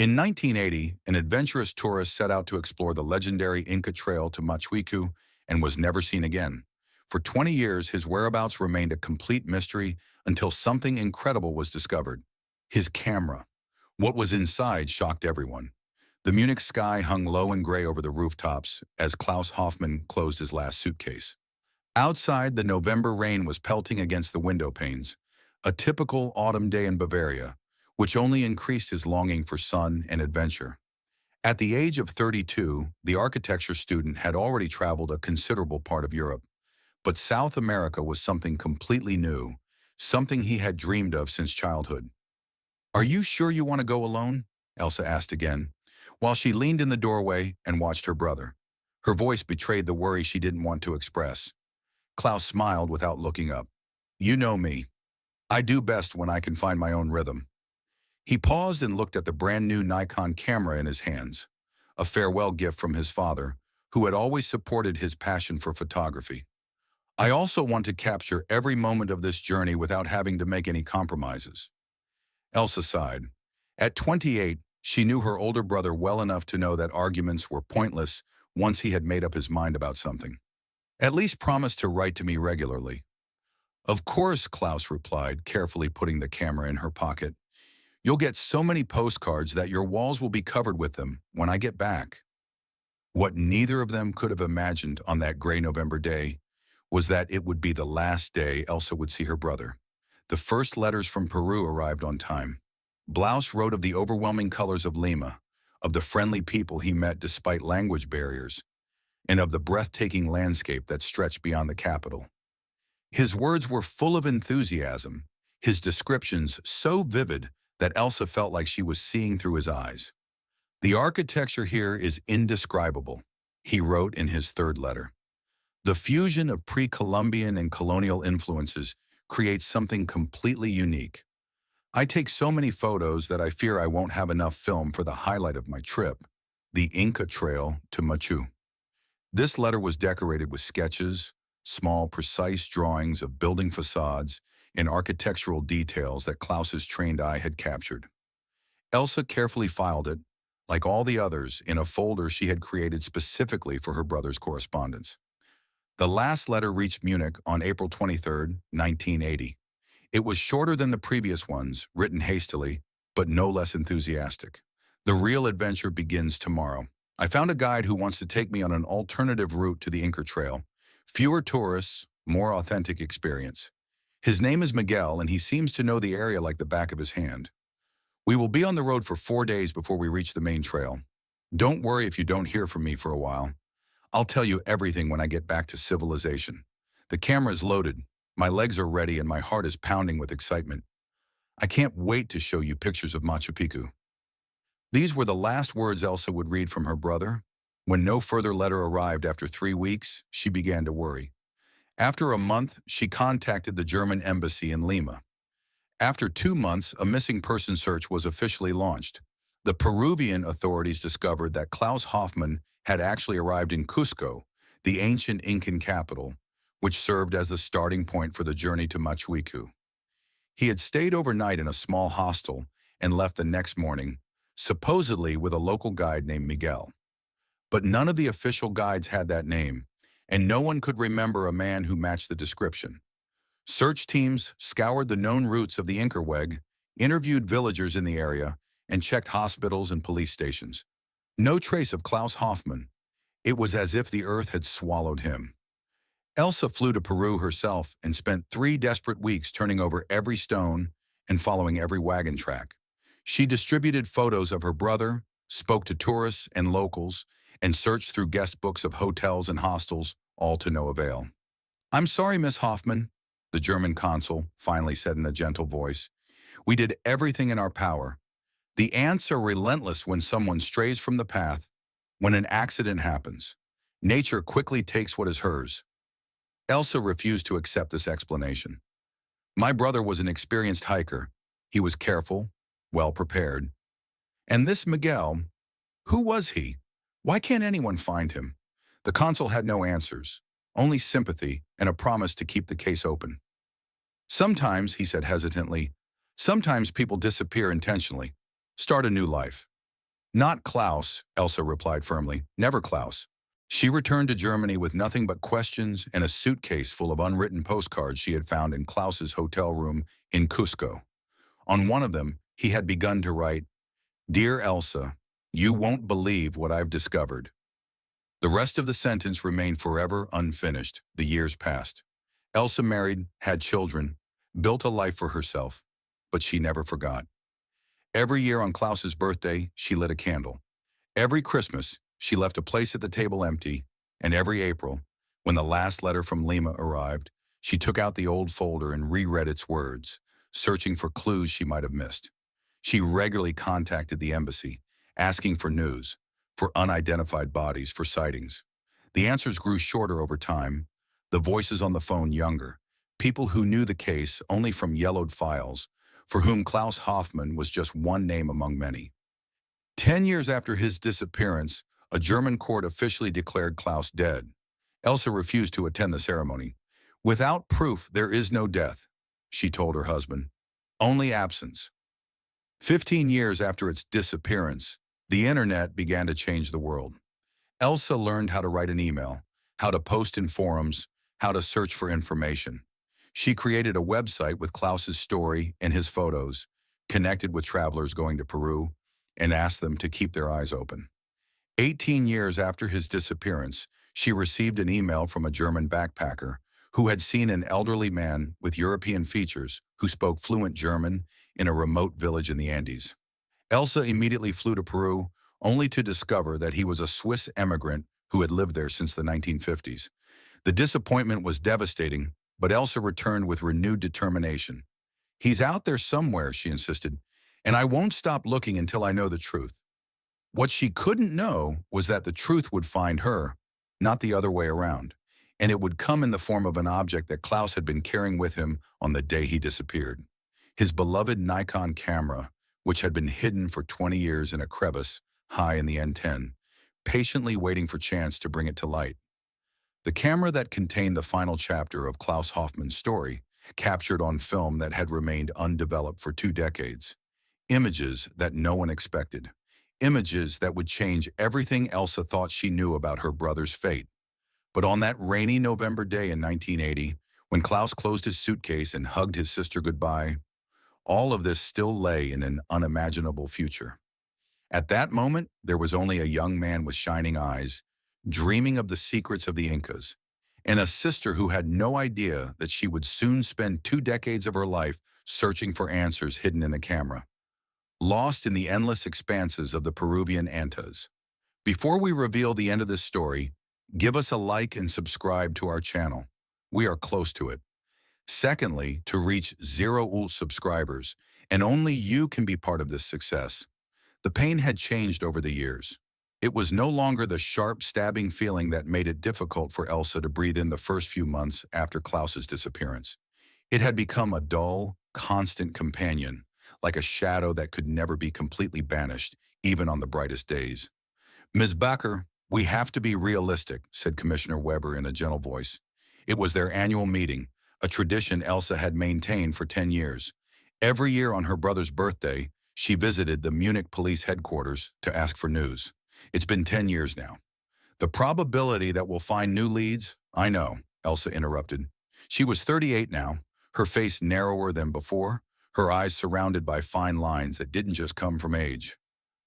In 1980, an adventurous tourist set out to explore the legendary Inca Trail to Machu Picchu and was never seen again. For 20 years, his whereabouts remained a complete mystery until something incredible was discovered. His camera. What was inside shocked everyone. The Munich sky hung low and gray over the rooftops as Klaus Hoffmann closed his last suitcase. Outside, the November rain was pelting against the window panes, a typical autumn day in Bavaria, which only increased his longing for sun and adventure. At the age of 32, the architecture student had already traveled a considerable part of Europe, but South America was something completely new, something he had dreamed of since childhood. "Are you sure you want to go alone?" Elsa asked again, while she leaned in the doorway and watched her brother. Her voice betrayed the worry she didn't want to express. Klaus smiled without looking up. "You know me. I do best when I can find my own rhythm." He paused and looked at the brand new Nikon camera in his hands, a farewell gift from his father, who had always supported his passion for photography. "I also want to capture every moment of this journey without having to make any compromises." Elsa sighed. At 28, she knew her older brother well enough to know that arguments were pointless once he had made up his mind about something. "At least promise to write to me regularly." "Of course," Klaus replied, carefully putting the camera in her pocket. "You'll get so many postcards that your walls will be covered with them when I get back." What neither of them could have imagined on that gray November day was that it would be the last day Elsa would see her brother. The first letters from Peru arrived on time. Blaus wrote of the overwhelming colors of Lima, of the friendly people he met despite language barriers, and of the breathtaking landscape that stretched beyond the capital. His words were full of enthusiasm, his descriptions so vivid that Elsa felt like she was seeing through his eyes. "The architecture here is indescribable," he wrote in his third letter. "The fusion of pre-Columbian and colonial influences creates something completely unique. I take so many photos that I fear I won't have enough film for the highlight of my trip, the Inca Trail to Machu." This letter was decorated with sketches, small, precise drawings of building facades, and architectural details that Klaus's trained eye had captured. Elsa carefully filed it, like all the others, in a folder she had created specifically for her brother's correspondence. The last letter reached Munich on April 23, 1980. It was shorter than the previous ones, written hastily, but no less enthusiastic. "The real adventure begins tomorrow. I found a guide who wants to take me on an alternative route to the Inca Trail. Fewer tourists, more authentic experience. His name is Miguel, and he seems to know the area like the back of his hand. We will be on the road for 4 days before we reach the main trail. Don't worry if you don't hear from me for a while. I'll tell you everything when I get back to civilization. The camera is loaded, my legs are ready, and my heart is pounding with excitement. I can't wait to show you pictures of Machu Picchu." These were the last words Elsa would read from her brother. When no further letter arrived after 3 weeks, she began to worry. After a month, she contacted the German embassy in Lima. After 2 months, a missing person search was officially launched. The Peruvian authorities discovered that Klaus Hoffmann had actually arrived in Cusco, the ancient Incan capital, which served as the starting point for the journey to Machu Picchu. He had stayed overnight in a small hostel and left the next morning, supposedly with a local guide named Miguel. But none of the official guides had that name, and no one could remember a man who matched the description. Search teams scoured the known routes of the Inca Weg, interviewed villagers in the area, and checked hospitals and police stations. No trace of Klaus Hoffmann. It was as if the earth had swallowed him. Elsa flew to Peru herself and spent 3 desperate weeks turning over every stone and following every wagon track. She distributed photos of her brother, spoke to tourists and locals, and searched through guest books of hotels and hostels, all to no avail. "I'm sorry, Miss Hoffmann," the German consul finally said in a gentle voice. "We did everything in our power. The ants are relentless when someone strays from the path. When an accident happens, nature quickly takes what is hers." Elsa refused to accept this explanation. "My brother was an experienced hiker. He was careful, well prepared. And this Miguel, who was he? Why can't anyone find him?" The consul had no answers, only sympathy and a promise to keep the case open. "Sometimes," he said hesitantly, "sometimes people disappear intentionally, start a new life. Not Klaus, Elsa replied firmly. Never Klaus. She returned to Germany with nothing but questions and a suitcase full of unwritten postcards she had found in Klaus's hotel room in Cusco. On one of them, he had begun to write, "Dear Elsa, you won't believe what I've discovered." The rest of the sentence remained forever unfinished. The years passed. Elsa married, had children, built a life for herself, but she never forgot. Every year on Klaus's birthday, she lit a candle. Every Christmas, she left a place at the table empty, and every April, when the last letter from Lima arrived, she took out the old folder and reread its words, searching for clues she might have missed. She regularly contacted the embassy, asking for news, for unidentified bodies, for sightings. The answers grew shorter over time, the voices on the phone younger, people who knew the case only from yellowed files, for whom Klaus Hoffmann was just one name among many. 10 years after his disappearance, a German court officially declared Klaus dead. Elsa refused to attend the ceremony. "Without proof, there is no death," she told her husband. "Only absence." 15 years after its disappearance, the internet began to change the world. Elsa learned how to write an email, how to post in forums, how to search for information. She created a website with Klaus's story and his photos, connected with travelers going to Peru, and asked them to keep their eyes open. 18 years after his disappearance, she received an email from a German backpacker who had seen an elderly man with European features who spoke fluent German in a remote village in the Andes. Elsa immediately flew to Peru, only to discover that he was a Swiss emigrant who had lived there since the 1950s. The disappointment was devastating, but Elsa returned with renewed determination. "He's out there somewhere," she insisted, "and I won't stop looking until I know the truth." What she couldn't know was that the truth would find her, not the other way around, and it would come in the form of an object that Klaus had been carrying with him on the day he disappeared. His beloved Nikon camera, which had been hidden for 20 years in a crevice high in the N10, patiently waiting for chance to bring it to light. The camera that contained the final chapter of Klaus Hoffmann's story, captured on film that had remained undeveloped for 2 decades. Images that no one expected. Images that would change everything Elsa thought she knew about her brother's fate. But on that rainy November day in 1980, when Klaus closed his suitcase and hugged his sister goodbye, all of this still lay in an unimaginable future. At that moment, there was only a young man with shining eyes, dreaming of the secrets of the Incas, and a sister who had no idea that she would soon spend 2 decades of her life searching for answers hidden in a camera, lost in the endless expanses of the Peruvian Antas. Before we reveal the end of this story, give us a like and subscribe to our channel. We are close to it. Secondly, to reach 0 subscribers, and only you can be part of this success. The pain had changed over the years. It was no longer the sharp, stabbing feeling that made it difficult for Elsa to breathe in the first few months after Klaus's disappearance. It had become a dull, constant companion, like a shadow that could never be completely banished, even on the brightest days. "Ms. Bakker, we have to be realistic," said Commissioner Weber in a gentle voice. It was their annual meeting, a tradition Elsa had maintained for 10 years. Every year on her brother's birthday, she visited the Munich police headquarters to ask for news. It's been 10 years now. "The probability that we'll find new leads?" "I know," Elsa interrupted. She was 38 now, her face narrower than before, her eyes surrounded by fine lines that didn't just come from age.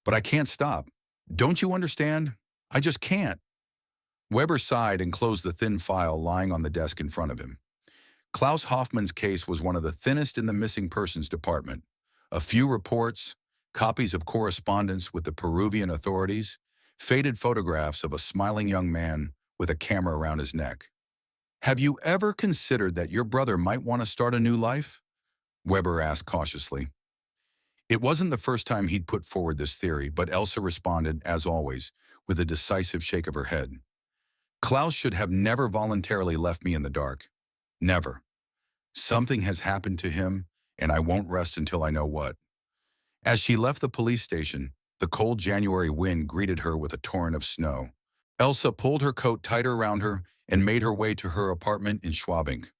"But I can't stop. Don't you understand? I just can't." Weber sighed and closed the thin file lying on the desk in front of him. Klaus Hoffmann's case was one of the thinnest in the missing persons department. A few reports, copies of correspondence with the Peruvian authorities, faded photographs of a smiling young man with a camera around his neck. "Have you ever considered that your brother might want to start a new life?" Weber asked cautiously. It wasn't the first time he'd put forward this theory, but Elsa responded, as always, with a decisive shake of her head. "Klaus should have never voluntarily left me in the dark. Never. Something has happened to him, and I won't rest until I know what." As she left the police station, the cold January wind greeted her with a torrent of snow. Elsa pulled her coat tighter around her and made her way to her apartment in Schwabing.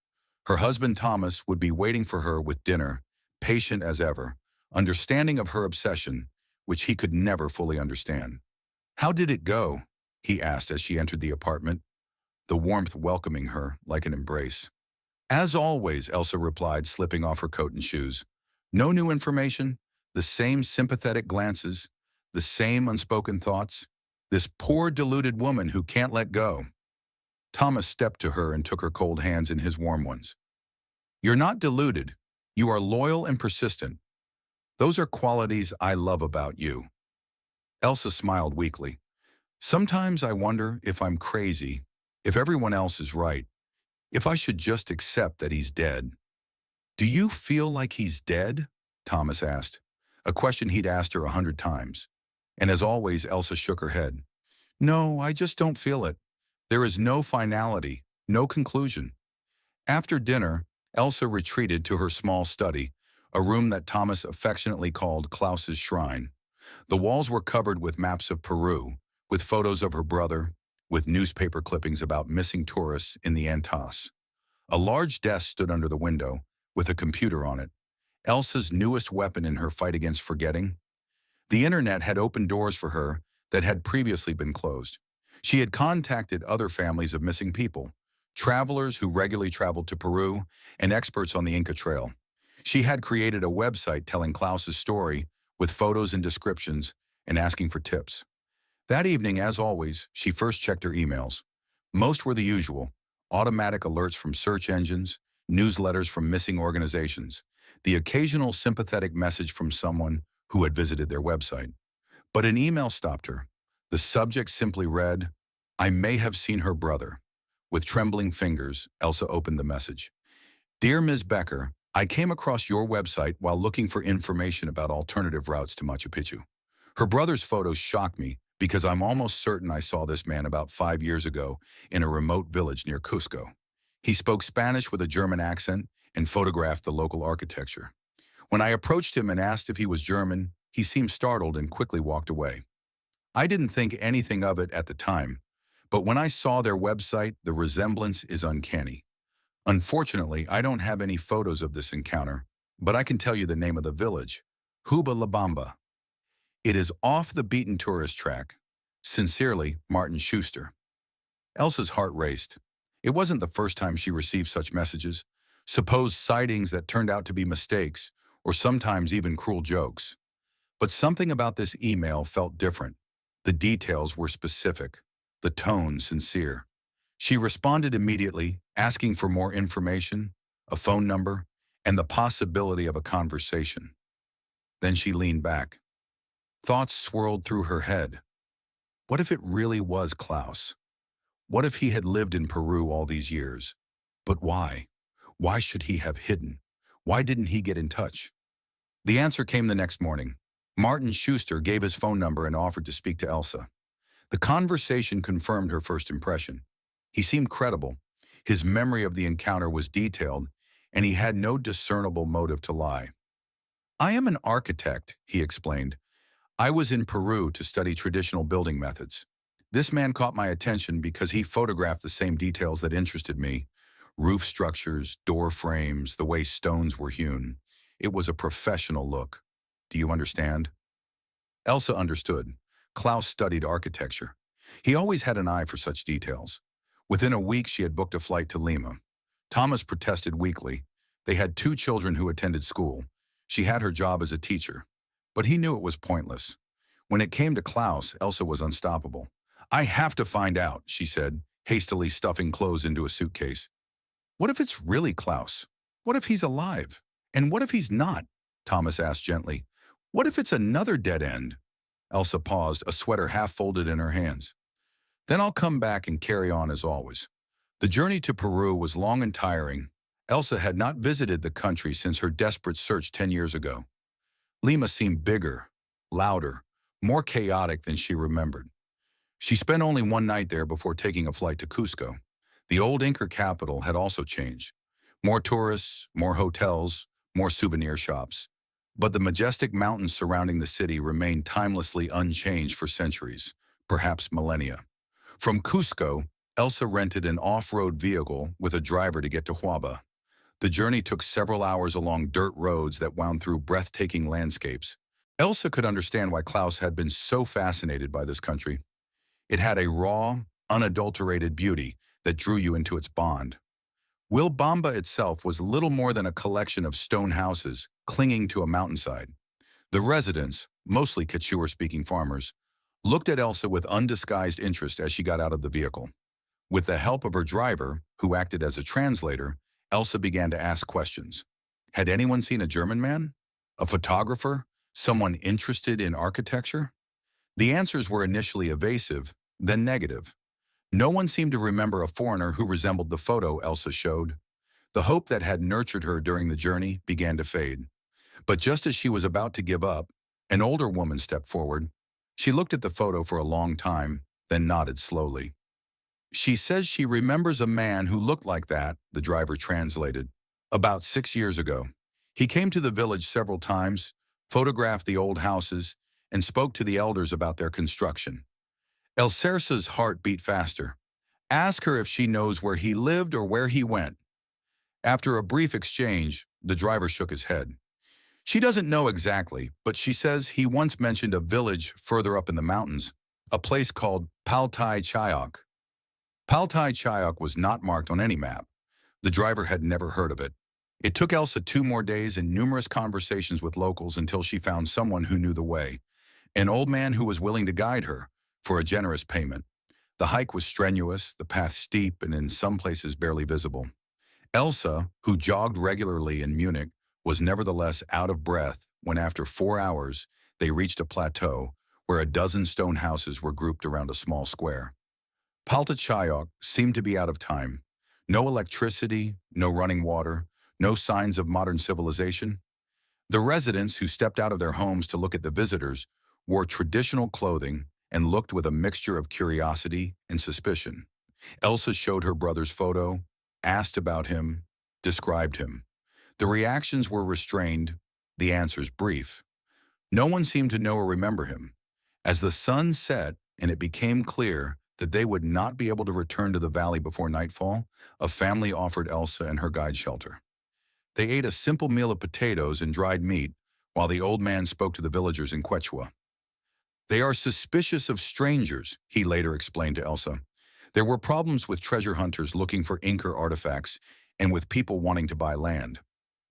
Her husband Thomas would be waiting for her with dinner, patient as ever, understanding of her obsession, which he could never fully understand. "How did it go?" he asked as she entered the apartment, the warmth welcoming her like an embrace. "As always," Elsa replied, slipping off her coat and shoes. "No new information, the same sympathetic glances, the same unspoken thoughts. This poor deluded woman who can't let go." Thomas stepped to her and took her cold hands in his warm ones. "You're not deluded. You are loyal and persistent. Those are qualities I love about you." Elsa smiled weakly. "Sometimes I wonder if I'm crazy, if everyone else is right, if I should just accept that he's dead." "Do you feel like he's dead?" Thomas asked, a question he'd asked her 100 times. And as always, Elsa shook her head. "No, I just don't feel it. There is no finality, no conclusion." After dinner, Elsa retreated to her small study, a room that Thomas affectionately called Klaus's shrine. The walls were covered with maps of Peru, with photos of her brother, with newspaper clippings about missing tourists in the Antas. A large desk stood under the window, with a computer on it, Elsa's newest weapon in her fight against forgetting. The internet had opened doors for her that had previously been closed. She had contacted other families of missing people, travelers who regularly traveled to Peru, and experts on the Inca Trail. She had created a website telling Klaus's story with photos and descriptions and asking for tips. That evening, as always, she first checked her emails. Most were the usual: automatic alerts from search engines, newsletters from missing organizations, the occasional sympathetic message from someone who had visited their website. But an email stopped her. The subject simply read, "I may have seen her brother." With trembling fingers, Elsa opened the message. "Dear Ms. Becker, I came across your website while looking for information about alternative routes to Machu Picchu. Her brother's photos shocked me because I'm almost certain I saw this man about 5 years ago in a remote village near Cusco. He spoke Spanish with a German accent and photographed the local architecture. When I approached him and asked if he was German, he seemed startled and quickly walked away. I didn't think anything of it at the time, but when I saw their website, the resemblance is uncanny. Unfortunately, I don't have any photos of this encounter, but I can tell you the name of the village, Huba La Bamba. It is off the beaten tourist track. Sincerely, Martin Schuster." Elsa's heart raced. It wasn't the first time she received such messages, supposed sightings that turned out to be mistakes, or sometimes even cruel jokes. But something about this email felt different. The details were specific, the tone sincere. She responded immediately, asking for more information, a phone number, and the possibility of a conversation. Then she leaned back. Thoughts swirled through her head. What if it really was Klaus? What if he had lived in Peru all these years? But why? Why should he have hidden? Why didn't he get in touch? The answer came the next morning. Martin Schuster gave his phone number and offered to speak to Elsa. The conversation confirmed her first impression. He seemed credible. His memory of the encounter was detailed, and he had no discernible motive to lie. "I am an architect," he explained. "I was in Peru to study traditional building methods. This man caught my attention because he photographed the same details that interested me: roof structures, door frames, the way stones were hewn. It was a professional look. Do you understand?" Elsa understood. Klaus studied architecture. He always had an eye for such details. Within a week, she had booked a flight to Lima. Thomas protested weakly. They had 2 children who attended school. She had her job as a teacher. But he knew it was pointless. When it came to Klaus, Elsa was unstoppable. "I have to find out," she said, hastily stuffing clothes into a suitcase. "What if it's really Klaus? What if he's alive? And what if he's not?" Thomas asked gently. "What if it's another dead end?" Elsa paused, a sweater half folded in her hands. "Then I'll come back and carry on as always." The journey to Peru was long and tiring. Elsa had not visited the country since her desperate search 10 years ago. Lima seemed bigger, louder, more chaotic than she remembered. She spent only one night there before taking a flight to Cusco. The old Inca capital had also changed. More tourists, more hotels, more souvenir shops. But the majestic mountains surrounding the city remained timelessly unchanged for centuries, perhaps millennia. From Cusco, Elsa rented an off-road vehicle with a driver to get to Huaba. The journey took several hours along dirt roads that wound through breathtaking landscapes. Elsa could understand why Klaus had been so fascinated by this country. It had a raw, unadulterated beauty that drew you into its bond. Wilbamba itself was little more than a collection of stone houses clinging to a mountainside. The residents, mostly Quechua-speaking farmers, looked at Elsa with undisguised interest as she got out of the vehicle. With the help of her driver, who acted as a translator, Elsa began to ask questions. Had anyone seen a German man? A photographer? Someone interested in architecture? The answers were initially evasive, then negative. No one seemed to remember a foreigner who resembled the photo Elsa showed. The hope that had nurtured her during the journey began to fade. But just as she was about to give up, an older woman stepped forward. She looked at the photo for a long time, then nodded slowly. She says she remembers a man who looked like that, the driver translated, about 6 years ago. He came to the village several times, photographed the old houses, and spoke to the elders about their construction. Elcersa's heart beat faster. Ask her if she knows where he lived or where he went. After a brief exchange, the driver shook his head. She doesn't know exactly, but she says he once mentioned a village further up in the mountains, a place called Paltai Chayok. Paltai Chayok was not marked on any map. The driver had never heard of it. It took Elsa 2 more days and numerous conversations with locals until she found someone who knew the way, an old man who was willing to guide her for a generous payment. The hike was strenuous, the path steep, and in some places barely visible. Elsa, who jogged regularly in Munich, was nevertheless out of breath when after 4 hours they reached a plateau where a dozen stone houses were grouped around a small square. Paltachayok seemed to be out of time. No electricity, no running water, no signs of modern civilization. The residents who stepped out of their homes to look at the visitors wore traditional clothing and looked with a mixture of curiosity and suspicion. Elsa showed her brother's photo, asked about him, described him. The reactions were restrained, the answers brief. No one seemed to know or remember him. As the sun set and it became clear that they would not be able to return to the valley before nightfall, a family offered Elsa and her guide shelter. They ate a simple meal of potatoes and dried meat while the old man spoke to the villagers in Quechua. They are suspicious of strangers, he later explained to Elsa. There were problems with treasure hunters looking for Inca artifacts and with people wanting to buy land.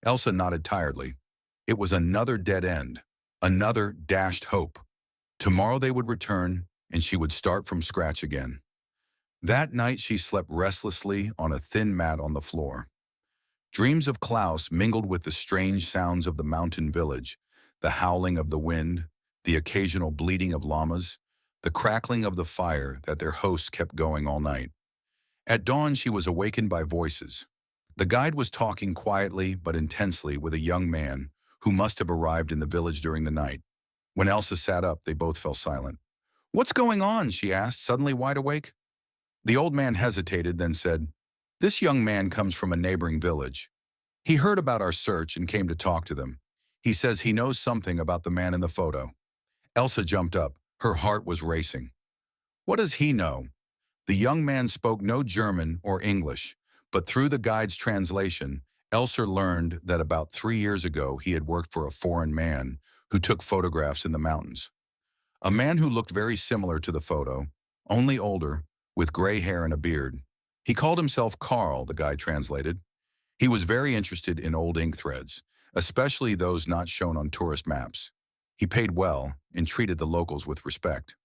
Elsa nodded tiredly. It was another dead end, another dashed hope. Tomorrow they would return, and she would start from scratch again. That night she slept restlessly on a thin mat on the floor. Dreams of Klaus mingled with the strange sounds of the mountain village, the howling of the wind, the occasional bleating of llamas, the crackling of the fire that their hosts kept going all night. At dawn she was awakened by voices. The guide was talking quietly but intensely with a young man who must have arrived in the village during the night. When Elsa sat up, they both fell silent. "What's going on?" she asked, suddenly wide awake. The old man hesitated, then said, "This young man comes from a neighboring village. He heard about our search and came to talk to them. He says he knows something about the man in the photo." Elsa jumped up. Her heart was racing. What does he know? The young man spoke no German or English, but through the guide's translation, Elsa learned that about 3 years ago he had worked for a foreign man who took photographs in the mountains. A man who looked very similar to the photo, only older, with gray hair and a beard. He called himself Carl, the guide translated. He was very interested in old ink threads, especially those not shown on tourist maps. He paid well and treated the locals with respect.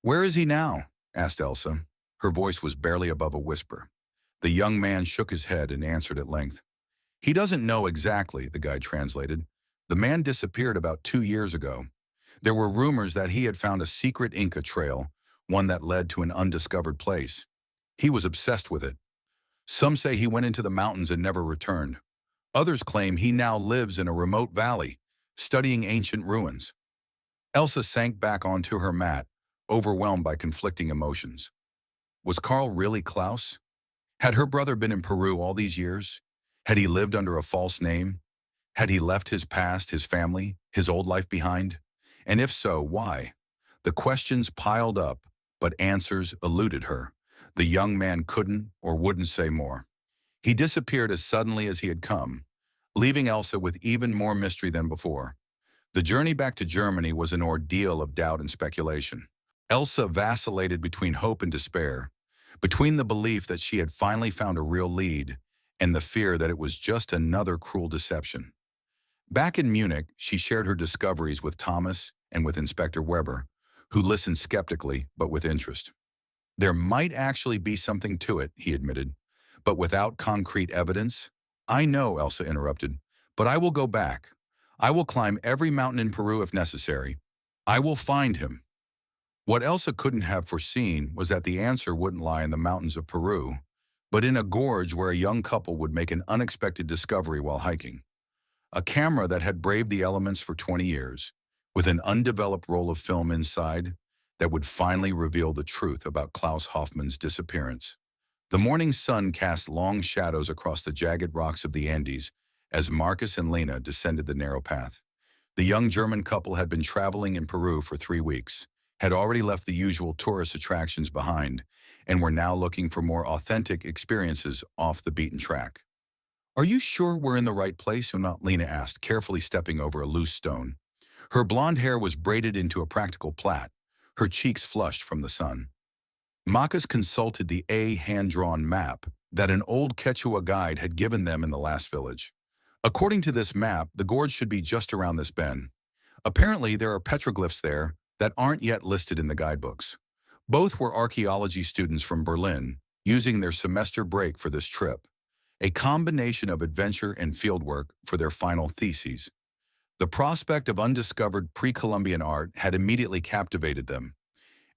"Where is he now?" asked Elsa. Her voice was barely above a whisper. The young man shook his head and answered at length. "He doesn't know exactly," the guide translated. "The man disappeared about 2 years ago. There were rumors that he had found a secret Inca Trail, one that led to an undiscovered place. He was obsessed with it. Some say he went into the mountains and never returned. Others claim he now lives in a remote valley, studying ancient ruins." Elsa sank back onto her mat, overwhelmed by conflicting emotions. Was Carl really Klaus? Had her brother been in Peru all these years? Had he lived under a false name? Had he left his past, his family, his old life behind? And if so, why? The questions piled up, but answers eluded her. The young man couldn't or wouldn't say more. He disappeared as suddenly as he had come, leaving Elsa with even more mystery than before. The journey back to Germany was an ordeal of doubt and speculation. Elsa vacillated between hope and despair, between the belief that she had finally found a real lead and the fear that it was just another cruel deception. Back in Munich, she shared her discoveries with Thomas and with Inspector Weber, who listened skeptically but with interest. There might actually be something to it, he admitted, but without concrete evidence. I know, Elsa interrupted, but I will go back. I will climb every mountain in Peru if necessary. I will find him. What Elsa couldn't have foreseen was that the answer wouldn't lie in the mountains of Peru, but in a gorge where a young couple would make an unexpected discovery while hiking. A camera that had braved the elements for 20 years, with an undeveloped roll of film inside that would finally reveal the truth about Klaus Hoffmann's disappearance. The morning sun cast long shadows across the jagged rocks of the Andes as Marcus and Lena descended the narrow path. The young German couple had been traveling in Peru for 3 weeks, had already left the usual tourist attractions behind, and were now looking for more authentic experiences off the beaten track. Are you sure we're in the right place, Lena asked, carefully stepping over a loose stone. Her blonde hair was braided into a practical plait, her cheeks flushed from the sun. Marcus consulted the hand-drawn map that an old Quechua guide had given them in the last village. According to this map, the gorge should be just around this bend. Apparently, there are petroglyphs there that aren't yet listed in the guidebooks. Both were archaeology students from Berlin, using their semester break for this trip, a combination of adventure and fieldwork for their final theses. The prospect of undiscovered pre-Columbian art had immediately captivated them.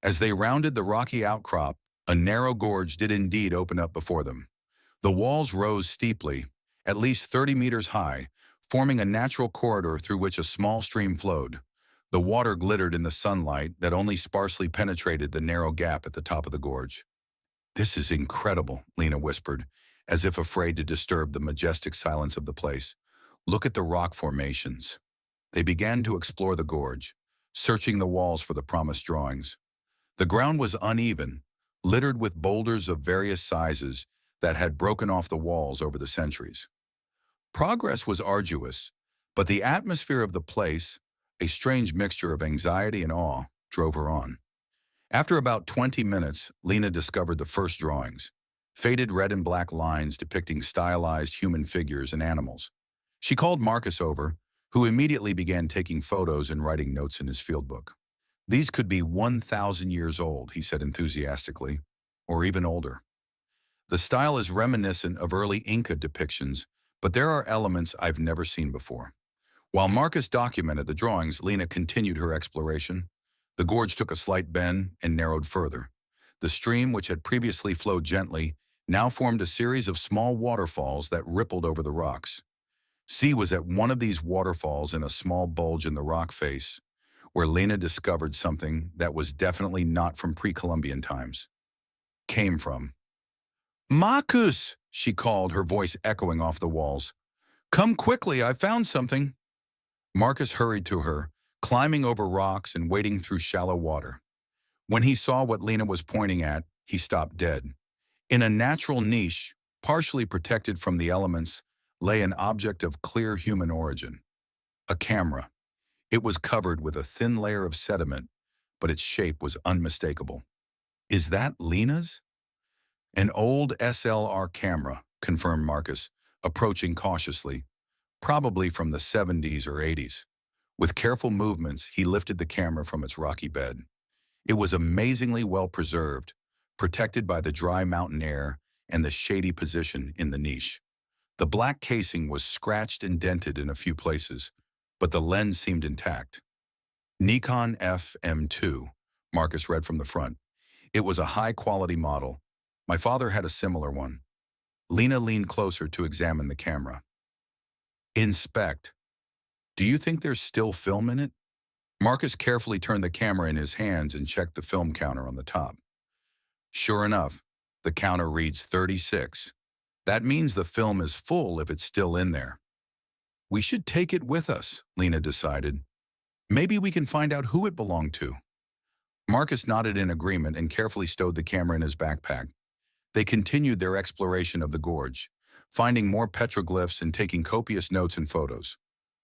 As they rounded the rocky outcrop, a narrow gorge did indeed open up before them. The walls rose steeply, at least 30 meters high, forming a natural corridor through which a small stream flowed. The water glittered in the sunlight that only sparsely penetrated the narrow gap at the top of the gorge. "This is incredible," Lena whispered, as if afraid to disturb the majestic silence of the place. "Look at the rock formations." They began to explore the gorge, searching the walls for the promised drawings. The ground was uneven, littered with boulders of various sizes that had broken off the walls over the centuries. Progress was arduous, but the atmosphere of the place, a strange mixture of anxiety and awe, drove her on. After about 20 minutes, Lena discovered the first drawings, faded red and black lines depicting stylized human figures and animals. She called Marcus over, who immediately began taking photos and writing notes in his field book. "These could be 1,000 years old," he said enthusiastically, "or even older. The style is reminiscent of early Inca depictions, but there are elements I've never seen before." While Marcus documented the drawings, Lena continued her exploration. The gorge took a slight bend and narrowed further. The stream, which had previously flowed gently, now formed a series of small waterfalls that rippled over the rocks. C was at one of these waterfalls in a small bulge in the rock face, where Lena discovered something that was definitely not from pre-Columbian times. Came from. "Marcus!" she called, her voice echoing off the walls. "Come quickly, I found something." Marcus hurried to her, climbing over rocks and wading through shallow water. When he saw what Lena was pointing at, he stopped dead. In a natural niche, partially protected from the elements, lay an object of clear human origin. A camera. It was covered with a thin layer of sediment, but its shape was unmistakable. "Is that Lena's?" "An old SLR camera," confirmed Marcus, approaching cautiously, probably from the 70s or 80s. With careful movements, he lifted the camera from its rocky bed. It was amazingly well preserved, protected by the dry mountain air and the shady position in the niche. The black casing was scratched and dented in a few places, but the lens seemed intact. "Nikon FM2, Marcus read from the front. It was a high-quality model. My father had a similar one. Lena leaned closer to examine the camera. "Inspect. Do you think there's still film in it?" Marcus carefully turned the camera in his hands and checked the film counter on the top. Sure enough, the counter reads 36. That means the film is full if it's still in there. "We should take it with us," Lena decided. "Maybe we can find out who it belonged to." Marcus nodded in agreement and carefully stowed the camera in his backpack. They continued their exploration of the gorge, finding more petroglyphs and taking copious notes and photos.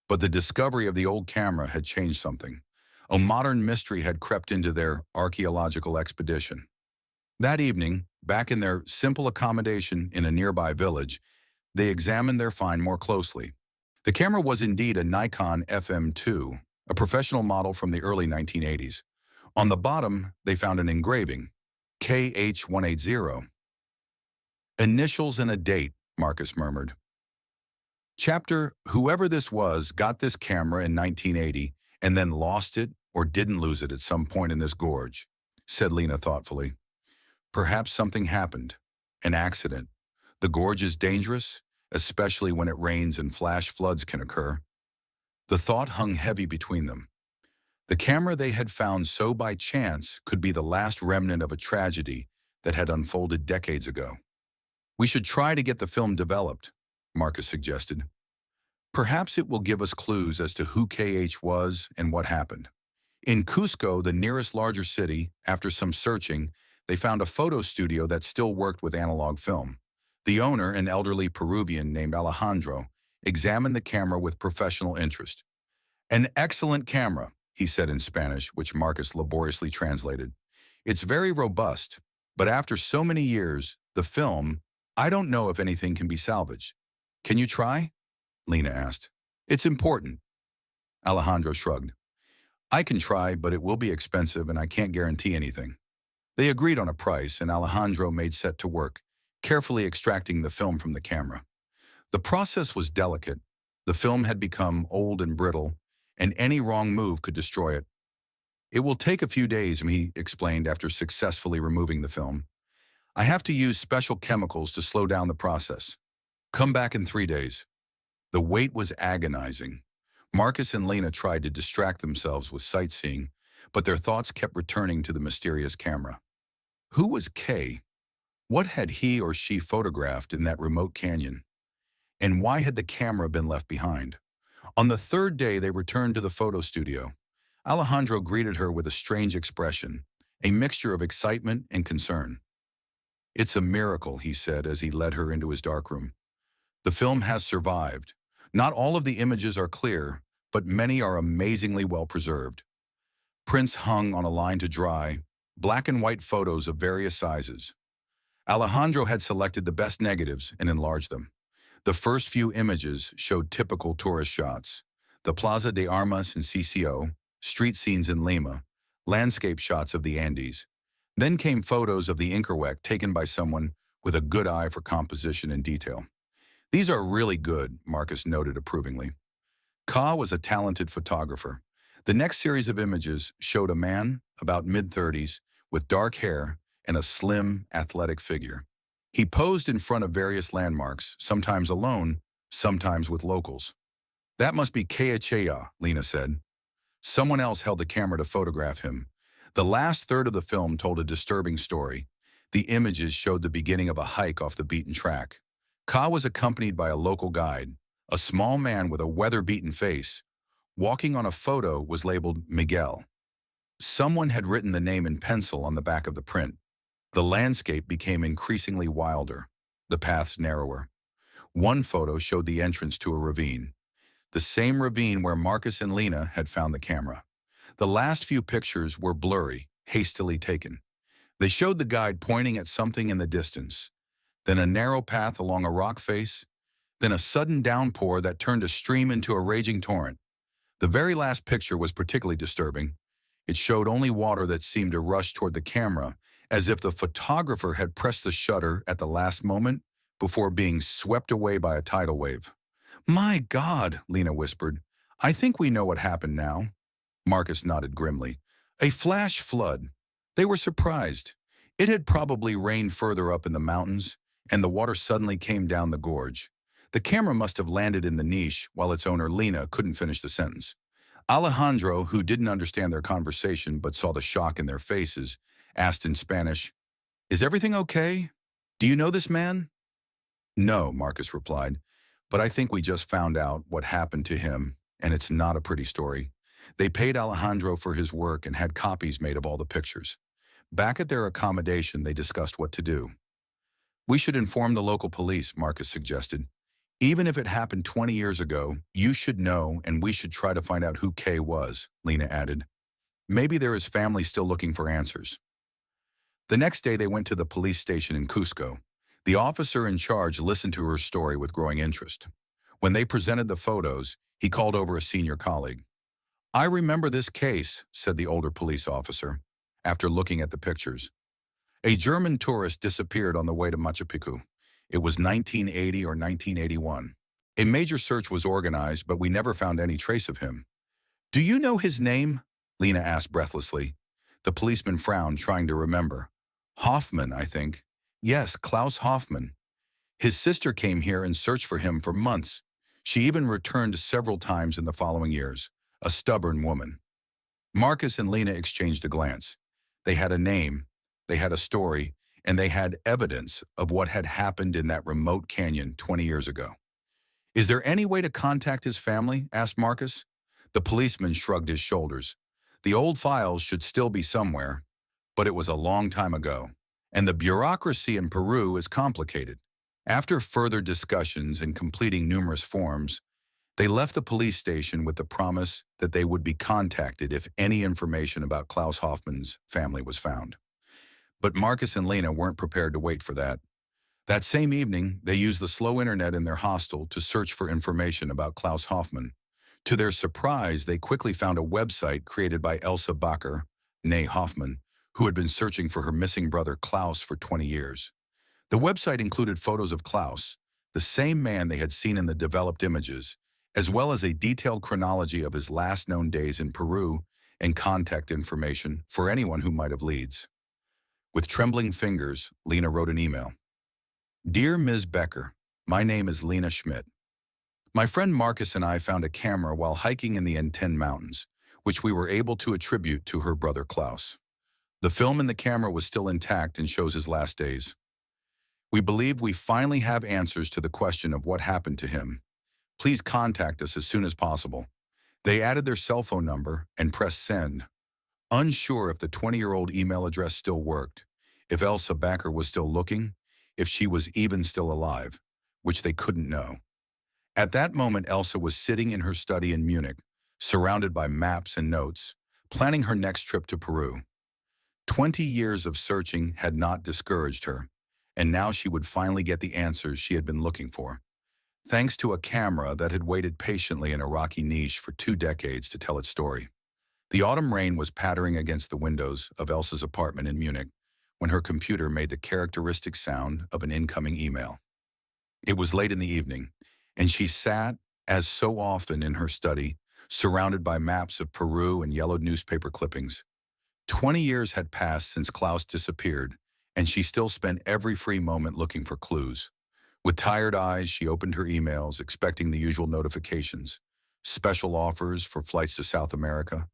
But the discovery of the old camera had changed something. A modern mystery had crept into their archaeological expedition. That evening, back in their simple accommodation in a nearby village, they examined their find more closely. The camera was indeed a Nikon FM2, a professional model from the early 1980s. On the bottom, they found an engraving, KH180. Initials and a date, Marcus murmured. Chapter, whoever this was got this camera in 1980 and then lost it or didn't lose it at some point in this gorge, said Lena thoughtfully. Perhaps something happened. An accident. The gorge is dangerous, especially when it rains and flash floods can occur. The thought hung heavy between them. The camera they had found so by chance could be the last remnant of a tragedy that had unfolded decades ago. We should try to get the film developed, Marcus suggested. Perhaps it will give us clues as to who KH was and what happened. In Cusco, the nearest larger city, after some searching, they found a photo studio that still worked with analog film. The owner, an elderly Peruvian named Alejandro, examined the camera with professional interest. An excellent camera, he said in Spanish, which Marcus laboriously translated. It's very robust, but after so many years, the film, I don't know if anything can be salvaged. Can you try? Lena asked. It's important. Alejandro shrugged. I can try, but it will be expensive and I can't guarantee anything. They agreed on a price and Alejandro made set to work, carefully extracting the film from the camera. The process was delicate. The film had become old and brittle, and any wrong move could destroy it. It will take a few days, he explained after successfully removing the film. I have to use special chemicals to slow down the process. Come back in 3 days. The wait was agonizing. Marcus and Lena tried to distract themselves with sightseeing, but their thoughts kept returning to the mysterious camera. Who was Kay? What had he or she photographed in that remote canyon? And why had the camera been left behind? On the third day, they returned to the photo studio. Alejandro greeted her with a strange expression, a mixture of excitement and concern. It's a miracle, he said as he led her into his darkroom. The film has survived. Not all of the images are clear, but many are amazingly well preserved. Prints hung on a line to dry, black and white photos of various sizes. Alejandro had selected the best negatives and enlarged them. The first few images showed typical tourist shots: the Plaza de Armas in CCO, street scenes in Lima, landscape shots of the Andes. Then came photos of the Inca Trail taken by someone with a good eye for composition and detail. These are really good, Marcus noted approvingly. Ka was a talented photographer. The next series of images showed a man, about mid-30s, with dark hair and a slim, athletic figure. He posed in front of various landmarks, sometimes alone, sometimes with locals. That must be Keachea, Lena said. Someone else held the camera to photograph him. The last third of the film told a disturbing story. The images showed the beginning of a hike off the beaten track. Ka was accompanied by a local guide, a small man with a weather-beaten face. Walking on a photo was labeled Miguel. Someone had written the name in pencil on the back of the print. The landscape became increasingly wilder, the paths narrower. One photo showed the entrance to a ravine, the same ravine where Marcus and Lena had found the camera. The last few pictures were blurry, hastily taken. They showed the guide pointing at something in the distance, then a narrow path along a rock face, then a sudden downpour that turned a stream into a raging torrent. The very last picture was particularly disturbing. It showed only water that seemed to rush toward the camera, as if the photographer had pressed the shutter at the last moment before being swept away by a tidal wave. "My God," Lena whispered. "I think we know what happened now." Marcus nodded grimly. A flash flood. They were surprised. It had probably rained further up in the mountains, and the water suddenly came down the gorge. The camera must have landed in the niche while its owner, Lena, couldn't finish the sentence. Alejandro, who didn't understand their conversation but saw the shock in their faces, asked in Spanish, "Is everything okay? Do you know this man?" "No," Marcus replied, "but I think we just found out what happened to him, and it's not a pretty story." They paid Alejandro for his work and had copies made of all the pictures. Back at their accommodation, they discussed what to do. "We should inform the local police," Marcus suggested. Even if it happened 20 years ago, you should know and we should try to find out who Kay was, Lena added. Maybe there is family still looking for answers. The next day they went to the police station in Cusco. The officer in charge listened to her story with growing interest. When they presented the photos, he called over a senior colleague. I remember this case, said the older police officer, after looking at the pictures. A German tourist disappeared on the way to Machu Picchu. It was 1980 or 1981. A major search was organized, but we never found any trace of him. Do you know his name? Lena asked breathlessly. The policeman frowned, trying to remember. Hoffman, I think. Yes, Klaus Hoffman. His sister came here and searched for him for months. She even returned several times in the following years. A stubborn woman. Marcus and Lena exchanged a glance. They had a name, they had a story, and they had evidence of what had happened in that remote canyon 20 years ago. Is there any way to contact his family? Asked Marcus. The policeman shrugged his shoulders. The old files should still be somewhere, but it was a long time ago, and the bureaucracy in Peru is complicated. After further discussions and completing numerous forms, they left the police station with the promise that they would be contacted if any information about Klaus Hoffman's family was found. But Marcus and Lena weren't prepared to wait for that. That same evening, they used the slow internet in their hostel to search for information about Klaus Hoffman. To their surprise, they quickly found a website created by Elsa Bacher, née Hoffman, who had been searching for her missing brother Klaus for 20 years. The website included photos of Klaus, the same man they had seen in the developed images, as well as a detailed chronology of his last known days in Peru and contact information for anyone who might have leads. With trembling fingers, Lena wrote an email. Dear Ms. Becker, my name is Lena Schmidt. My friend Marcus and I found a camera while hiking in the N10 Mountains, which we were able to attribute to her brother Klaus. The film in the camera was still intact and shows his last days. We believe we finally have answers to the question of what happened to him. Please contact us as soon as possible. They added their cell phone number and pressed send. Unsure if the 20-year-old email address still worked, if Elsa Bacher was still looking, if she was even still alive, which they couldn't know. At that moment, Elsa was sitting in her study in Munich, surrounded by maps and notes, planning her next trip to Peru. 20 years of searching had not discouraged her, and now she would finally get the answers she had been looking for. Thanks to a camera that had waited patiently in a rocky niche for 2 decades to tell its story. The autumn rain was pattering against the windows of Elsa's apartment in Munich when her computer made the characteristic sound of an incoming email. It was late in the evening, and she sat, as so often in her study, surrounded by maps of Peru and yellowed newspaper clippings. 20 years had passed since Klaus disappeared, and she still spent every free moment looking for clues. With tired eyes, she opened her emails, expecting the usual notifications. Special offers for flights to South America,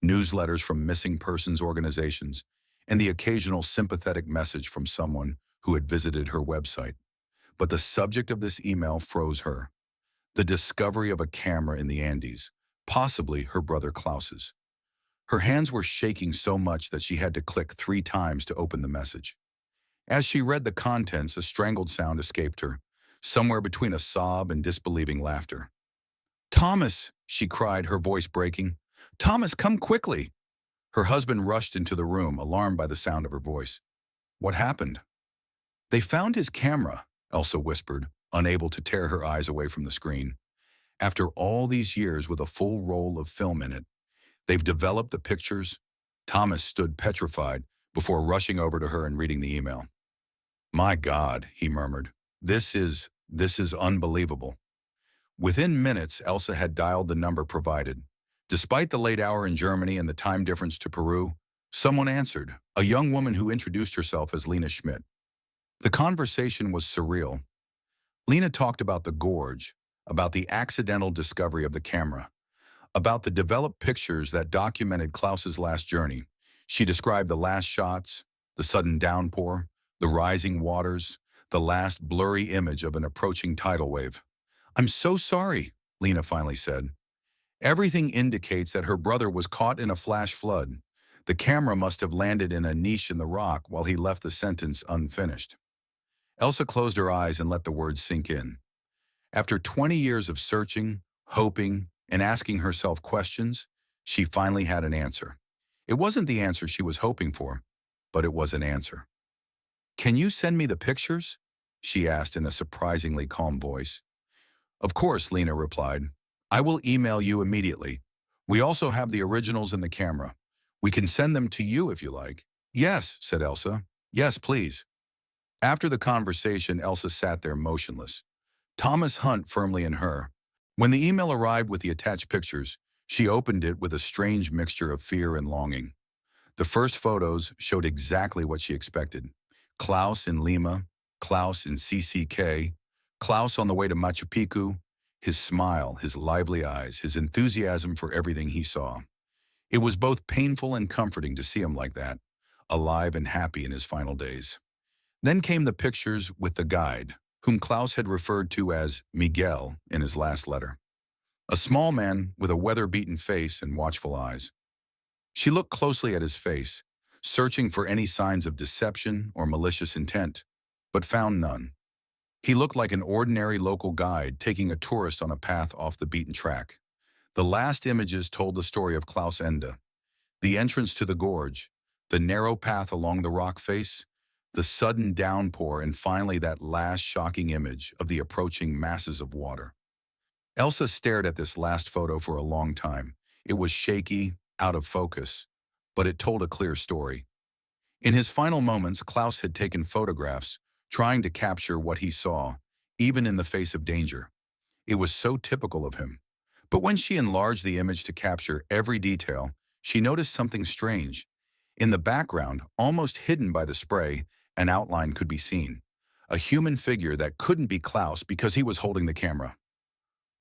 newsletters from missing persons organizations, and the occasional sympathetic message from someone who had visited her website. But the subject of this email froze her. The discovery of a camera in the Andes, possibly her brother Klaus's. Her hands were shaking so much that she had to click 3 times to open the message. As she read the contents, a strangled sound escaped her, somewhere between a sob and disbelieving laughter. Thomas, she cried, her voice breaking. Thomas, come quickly. Her husband rushed into the room, alarmed by the sound of her voice. What happened? They found his camera, Elsa whispered, unable to tear her eyes away from the screen. After all these years with a full roll of film in it, they've developed the pictures. Thomas stood petrified before rushing over to her and reading the email. My God, he murmured. This is unbelievable. Within minutes, Elsa had dialed the number provided. Despite the late hour in Germany and the time difference to Peru, someone answered, a young woman who introduced herself as Lena Schmidt. The conversation was surreal. Lena talked about the gorge, about the accidental discovery of the camera, about the developed pictures that documented Klaus's last journey. She described the last shots, the sudden downpour, the rising waters, the last blurry image of an approaching tidal wave. I'm so sorry, Lena finally said. Everything indicates that her brother was caught in a flash flood. The camera must have landed in a niche in the rock while he left the sentence unfinished. Elsa closed her eyes and let the words sink in. After 20 years of searching, hoping, and asking herself questions, she finally had an answer. It wasn't the answer she was hoping for, but it was an answer. "Can you send me the pictures?" she asked in a surprisingly calm voice. "Of course," Lena replied. "I will email you immediately. We also have the originals in the camera. We can send them to you if you like." "Yes," said Elsa. "Yes, please." After the conversation, Elsa sat there motionless, Thomas Hunt firmly in her. When the email arrived with the attached pictures, she opened it with a strange mixture of fear and longing. The first photos showed exactly what she expected. Klaus in Lima, Klaus in CCK, Klaus on the way to Machu Picchu, his smile, his lively eyes, his enthusiasm for everything he saw. It was both painful and comforting to see him like that, alive and happy in his final days. Then came the pictures with the guide, whom Klaus had referred to as Miguel in his last letter. A small man with a weather-beaten face and watchful eyes. She looked closely at his face, searching for any signs of deception or malicious intent, but found none. He looked like an ordinary local guide taking a tourist on a path off the beaten track. The last images told the story of Klaus Ende, the entrance to the gorge, the narrow path along the rock face, the sudden downpour, and finally that last shocking image of the approaching masses of water. Elsa stared at this last photo for a long time. It was shaky, out of focus, but it told a clear story. In his final moments, Klaus had taken photographs, trying to capture what he saw, even in the face of danger. It was so typical of him. But when she enlarged the image to capture every detail, she noticed something strange. In the background, almost hidden by the spray, an outline could be seen. A human figure that couldn't be Klaus because he was holding the camera.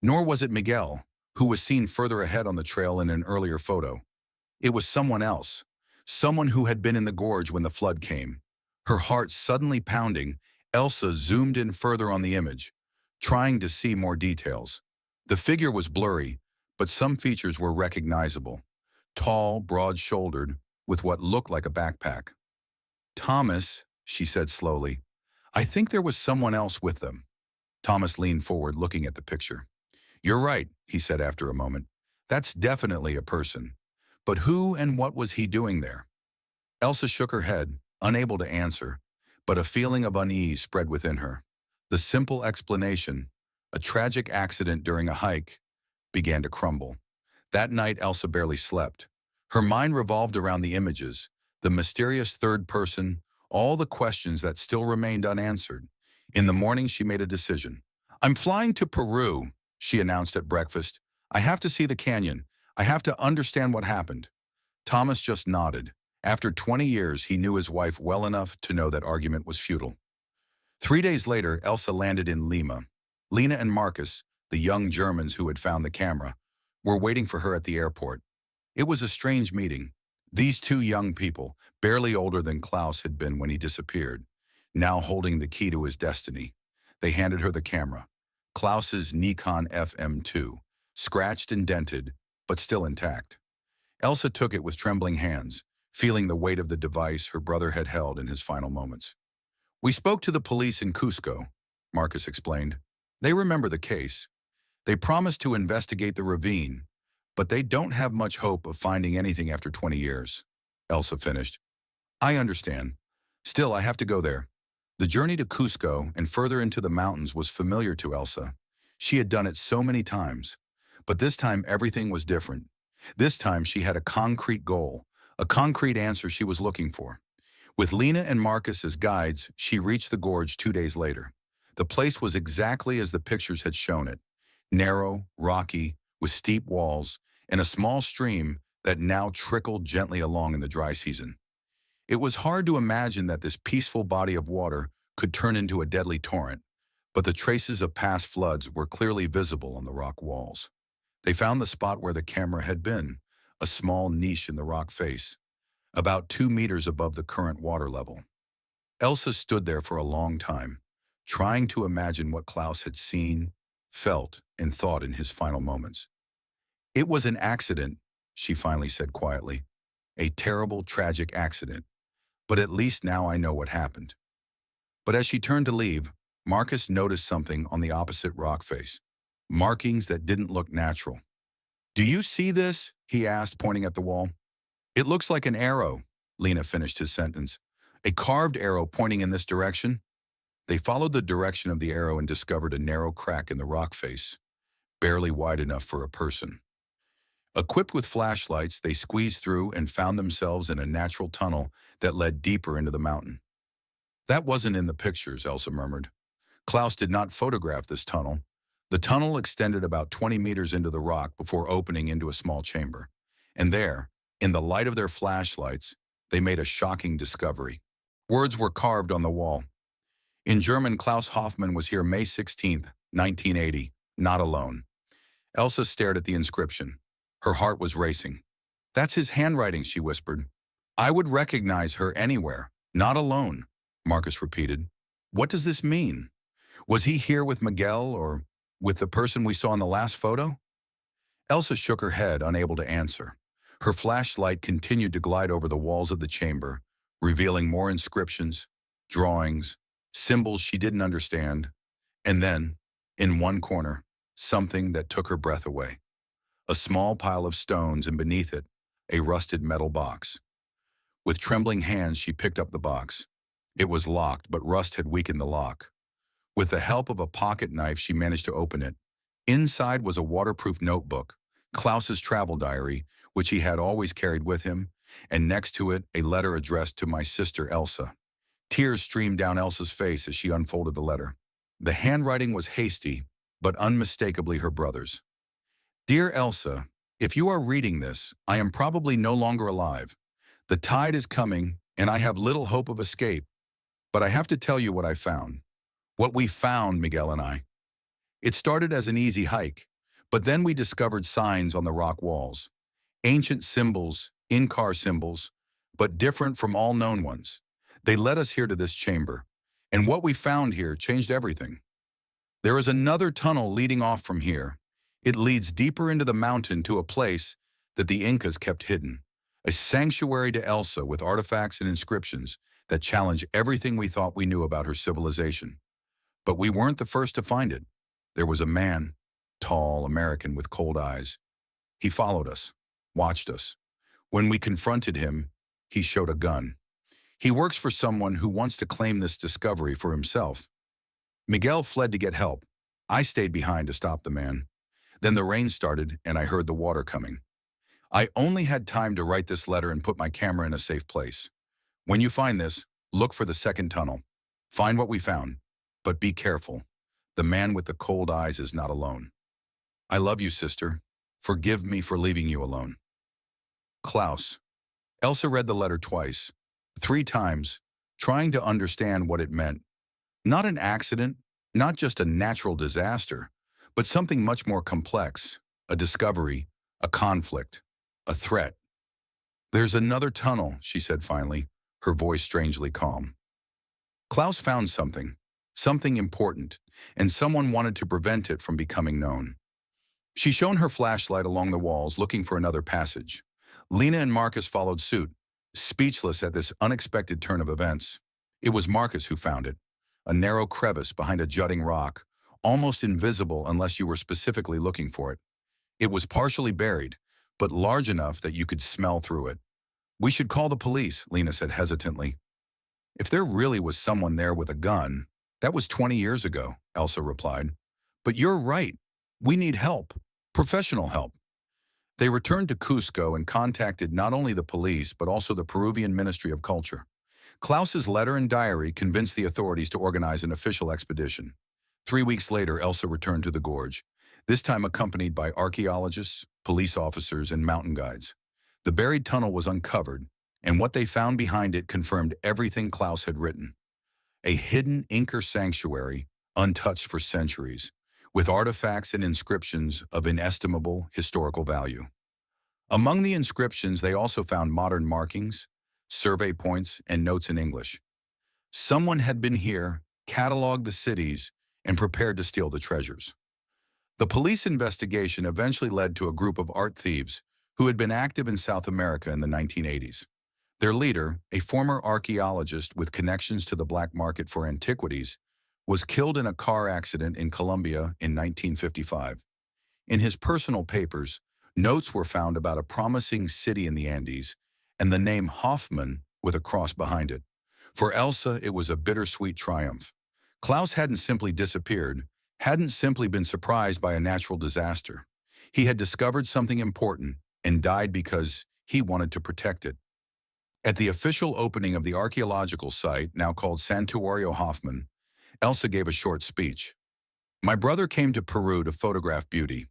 Nor was it Miguel, who was seen further ahead on the trail in an earlier photo. It was someone else, someone who had been in the gorge when the flood came. Her heart suddenly pounding, Elsa zoomed in further on the image, trying to see more details. The figure was blurry, but some features were recognizable. Tall, broad-shouldered, with what looked like a backpack. "Thomas," she said slowly, "I think there was someone else with them." Thomas leaned forward, looking at the picture. "You're right," he said after a moment. "That's definitely a person. But who and what was he doing there?" Elsa shook her head, unable to answer, but a feeling of unease spread within her. The simple explanation, a tragic accident during a hike, began to crumble. That night, Elsa barely slept. Her mind revolved around the images, the mysterious third person, all the questions that still remained unanswered. In the morning, she made a decision. "I'm flying to Peru," she announced at breakfast. "I have to see the canyon. I have to understand what happened." Thomas just nodded. After 20 years, he knew his wife well enough to know that argument was futile. 3 days later, Elsa landed in Lima. Lena and Marcus, the young Germans who had found the camera, were waiting for her at the airport. It was a strange meeting. These two young people, barely older than Klaus had been when he disappeared, now holding the key to his destiny. They handed her the camera, Klaus's Nikon FM2, scratched and dented, but still intact. Elsa took it with trembling hands, feeling the weight of the device her brother had held in his final moments. "We spoke to the police in Cusco," Marcus explained. "They remember the case. They promised to investigate the ravine, but they don't have much hope of finding anything after 20 years. Elsa finished. "I understand. Still, I have to go there." The journey to Cusco and further into the mountains was familiar to Elsa. She had done it so many times. But this time, everything was different. This time, she had a concrete goal, a concrete answer she was looking for. With Lena and Marcus as guides, she reached the gorge 2 days later. The place was exactly as the pictures had shown it. Narrow, rocky, with steep walls, and a small stream that now trickled gently along in the dry season. It was hard to imagine that this peaceful body of water could turn into a deadly torrent, but the traces of past floods were clearly visible on the rock walls. They found the spot where the camera had been, a small niche in the rock face, about 2 meters above the current water level. Elsa stood there for a long time, trying to imagine what Klaus had seen, felt, and thought in his final moments. "It was an accident," she finally said quietly. "A terrible, tragic accident. But at least now I know what happened." But as she turned to leave, Marcus noticed something on the opposite rock face. Markings that didn't look natural. "Do you see this?" he asked, pointing at the wall. "It looks like an arrow," Lena finished his sentence. "A carved arrow pointing in this direction?" They followed the direction of the arrow and discovered a narrow crack in the rock face, barely wide enough for a person. Equipped with flashlights, they squeezed through and found themselves in a natural tunnel that led deeper into the mountain. "That wasn't in the pictures," Elsa murmured. Klaus did not photograph this tunnel. The tunnel extended about 20 meters into the rock before opening into a small chamber. And there, in the light of their flashlights, they made a shocking discovery. Words were carved on the wall. In German, Klaus Hoffmann was here May 16th, 1980, not alone. Elsa stared at the inscription. Her heart was racing. "That's his handwriting," she whispered. "I would recognize her anywhere. Not alone," Marcus repeated. "What does this mean? Was he here with Miguel or with the person we saw in the last photo?" Elsa shook her head, unable to answer. Her flashlight continued to glide over the walls of the chamber, revealing more inscriptions, drawings, symbols she didn't understand. And then, in one corner, something that took her breath away. A small pile of stones, and beneath it, a rusted metal box. With trembling hands, she picked up the box. It was locked, but rust had weakened the lock. With the help of a pocket knife, she managed to open it. Inside was a waterproof notebook, Klaus's travel diary, which he had always carried with him, and next to it, a letter addressed to "My sister Elsa." Tears streamed down Elsa's face as she unfolded the letter. The handwriting was hasty, but unmistakably her brother's. "Dear Elsa, if you are reading this, I am probably no longer alive. The tide is coming, and I have little hope of escape. But I have to tell you what I found. What we found, Miguel and I. It started as an easy hike, but then we discovered signs on the rock walls. Ancient symbols, Inca symbols, but different from all known ones. They led us here to this chamber, and what we found here changed everything. There is another tunnel leading off from here. It leads deeper into the mountain to a place that the Incas kept hidden. A sanctuary to Elsa with artifacts and inscriptions that challenge everything we thought we knew about her civilization. But we weren't the first to find it. There was a man, tall, American with cold eyes. He followed us, watched us. When we confronted him, he showed a gun. He works for someone who wants to claim this discovery for himself. Miguel fled to get help. I stayed behind to stop the man. Then the rain started and I heard the water coming. I only had time to write this letter and put my camera in a safe place. When you find this, look for the second tunnel. Find what we found, but be careful. The man with the cold eyes is not alone. I love you, sister. Forgive me for leaving you alone. Klaus. Elsa read the letter twice, 3 times, trying to understand what it meant. Not an accident, not just a natural disaster, but something much more complex, a discovery, a conflict, a threat. "There's another tunnel," she said finally, her voice strangely calm. Klaus found something important, and someone wanted to prevent it from becoming known. She shone her flashlight along the walls, looking for another passage. Lena and Marcus followed suit, speechless at this unexpected turn of events. It was Marcus who found it, a narrow crevice behind a jutting rock, almost invisible unless you were specifically looking for it. It was partially buried, but large enough that you could smell through it. "We should call the police," Lena said hesitantly. "If there really was someone there with a gun, that was 20 years ago," Elsa replied. "But you're right. We need help, professional help." They returned to Cusco and contacted not only the police, but also the Peruvian Ministry of Culture. Klaus's letter and diary convinced the authorities to organize an official expedition. 3 weeks later, Elsa returned to the gorge, this time accompanied by archaeologists, police officers, and mountain guides. The buried tunnel was uncovered, and what they found behind it confirmed everything Klaus had written. A hidden Inca sanctuary, untouched for centuries, with artifacts and inscriptions of inestimable historical value. Among the inscriptions, they also found modern markings, survey points, and notes in English. Someone had been here, cataloged the cities, and prepared to steal the treasures. The police investigation eventually led to a group of art thieves who had been active in South America in the 1980s. Their leader, a former archaeologist with connections to the black market for antiquities, was killed in a car accident in Colombia in 1955. In his personal papers, notes were found about a promising city in the Andes and the name Hoffman with a cross behind it. For Elsa, it was a bittersweet triumph. Klaus hadn't simply disappeared, hadn't simply been surprised by a natural disaster. He had discovered something important and died because he wanted to protect it. At the official opening of the archaeological site, now called Santuario Hoffman, Elsa gave a short speech. My brother came to Peru to photograph beauty.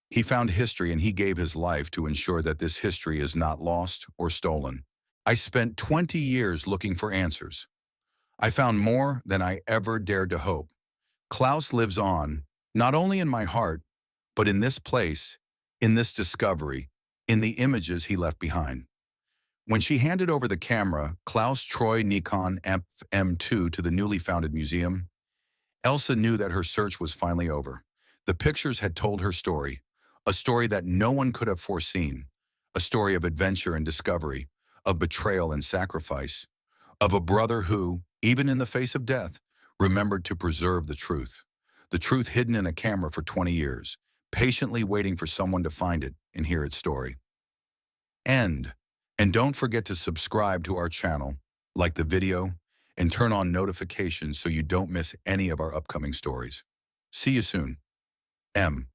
He found history and he gave his life to ensure that this history is not lost or stolen. I spent 20 years looking for answers. I found more than I ever dared to hope. Klaus lives on, not only in my heart, but in this place, in this discovery, in the images he left behind. When she handed over the camera, Klaus Troy Nikon FM2 to the newly founded museum, Elsa knew that her search was finally over. The pictures had told her story, a story that no one could have foreseen, a story of adventure and discovery, of betrayal and sacrifice, of a brother who, even in the face of death, remembered to preserve the truth hidden in a camera for 20 years, patiently waiting for someone to find it and hear its story. End. And don't forget to subscribe to our channel, like the video, and turn on notifications so you don't miss any of our upcoming stories. See you soon. M.